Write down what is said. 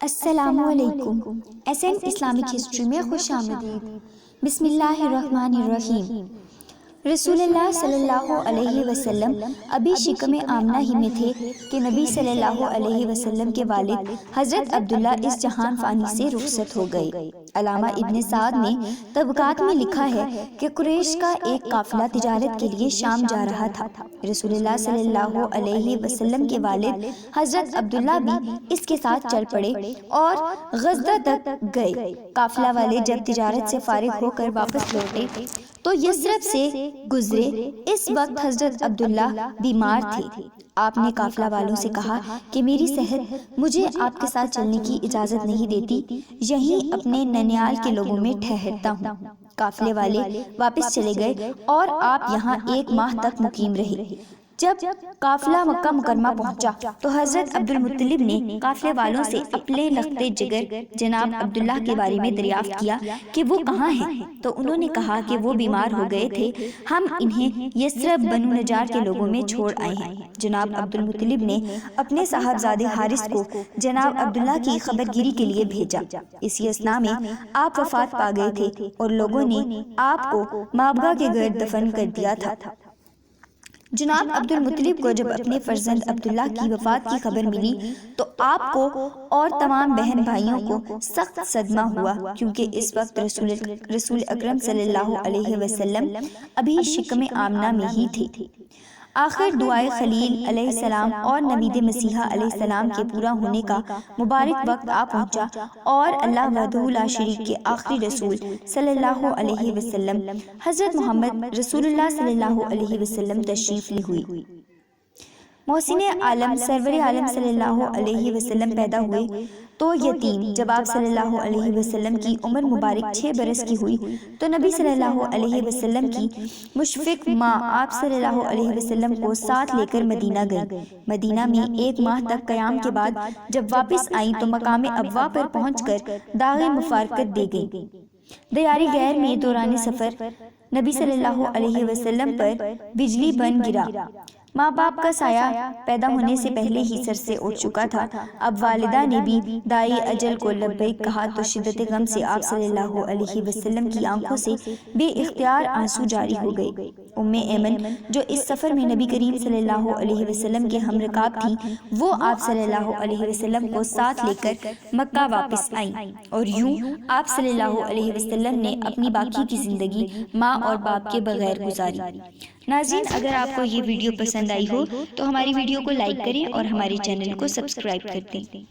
السلام علیکم۔ S an Islamic history میں خوش آمدید۔ بسم اللہ الرحمن الرحیم۔ رسول اللہ صلی اللہ علیہ وسلم ابھی شکم آمنہ ہی میں تھے کہ نبی صلی اللہ علیہ وسلم کے والد حضرت عبداللہ اس جہان فانی سے رخصت ہو گئے۔ علامہ ابن سعد نے طبقات میں لکھا ہے کہ قریش کا ایک قافلہ تجارت کے لیے شام جا رہا تھا۔ رسول اللہ صلی اللہ علیہ وسلم کے والد حضرت عبداللہ بھی اس کے ساتھ چل پڑے اور غزہ تک گئے۔ قافلہ والے جب تجارت سے فارغ ہو کر واپس لوٹے تو یثرب سے گزرے۔ اس وقت حضرت عبداللہ بیمار تھے۔ آپ نے قافلہ والوں سے کہا کہ میری صحت مجھے آپ کے ساتھ چلنے کی اجازت نہیں دیتی، یہیں اپنے ننیال کے لوگوں میں ٹھہرتا ہوں۔ قافلے والے واپس چلے گئے اور آپ یہاں 1 ماہ تک مقیم رہے۔ جب قافلہ مکہ مکرمہ پہنچا تو حضرت عبدالمطلب نے قافلے والوں سے اپنے لخت جگر جناب عبداللہ کے بارے میں دریافت کیا کہ وہ کہاں ہیں، تو انہوں نے کہا کہ وہ بیمار ہو گئے تھے، ہم انہیں یثرب بنو نجار کے لوگوں میں چھوڑ آئے ہیں۔ جناب عبدالمطلب نے اپنے صاحبزادے حارث کو جناب عبداللہ کی خبر گیری کے لیے بھیجا۔ اسی اثنا میں آپ وفات پا گئے تھے اور لوگوں نے آپ کو مابغہ کے گرد دفن کر دیا تھا۔ جناب عبدالمطلب کو جب اپنے فرزند عبداللہ کی وفات کی خبر ملی تو آپ کو اور تمام بہن بھائیوں کو سخت صدمہ ہوا، کیونکہ اس وقت رسول اکرم صلی اللہ علیہ وسلم ابھی شکم آمنہ میں ہی تھے۔ آخر دعائے خلیل علیہ السلام اور نبید مسیحہ علیہ السلام کے پورا ہونے کا مبارک وقت آ پہنچا اور اللہ وحدہ لا شریک کے آخری رسول صلی اللہ علیہ وسلم حضرت محمد رسول اللہ صلی اللہ علیہ وسلم تشریف لی ہوئی۔ محسن عالم سرور عالم صلی اللہ علیہ وسلم پیدا ہوئے تو یتیم۔ جب آپ صلی اللہ علیہ وسلم کی عمر مبارک 6 برس کی ہوئی تو نبی صلی اللہ علیہ وسلم کی مشفق ماں آپ صلی اللہ علیہ وسلم کو ساتھ لے کر مدینہ گئی۔ مدینہ میں 1 ماہ تک قیام کے بعد جب واپس آئیں تو مقام ابوا پر پہنچ کر داغ مفارقت دے گئیں۔ دیار غیر میں دوران سفر نبی صلی اللہ علیہ وسلم پر بجلی بن گرا۔ ماں باپ کا سایہ پیدا ہونے سے پہلے ہی سر سے اٹھ چکا تھا۔ اب والدہ نے بھی دائی اجل کو لبیک کہا تو شدت غم سے آپ صلی اللہ علیہ وسلم کی آنکھوں سے بے اختیار آنسو جاری ہو گئے۔ ام ایمن جو اس سفر میں نبی کریم صلی اللہ علیہ وسلم کے ہم رکاب تھیں، وہ آپ صلی اللہ علیہ وسلم کو ساتھ لے کر مکہ واپس آئیں اور یوں آپ صلی اللہ علیہ وسلم نے اپنی باقی کی زندگی ماں اور باپ کے بغیر گزاری۔ ناظرین، اگر آپ کو یہ ویڈیو پسند آئی ہو تو ہماری ویڈیو کو لائک کریں اور ہمارے چینل کو سبسکرائب کر دیں۔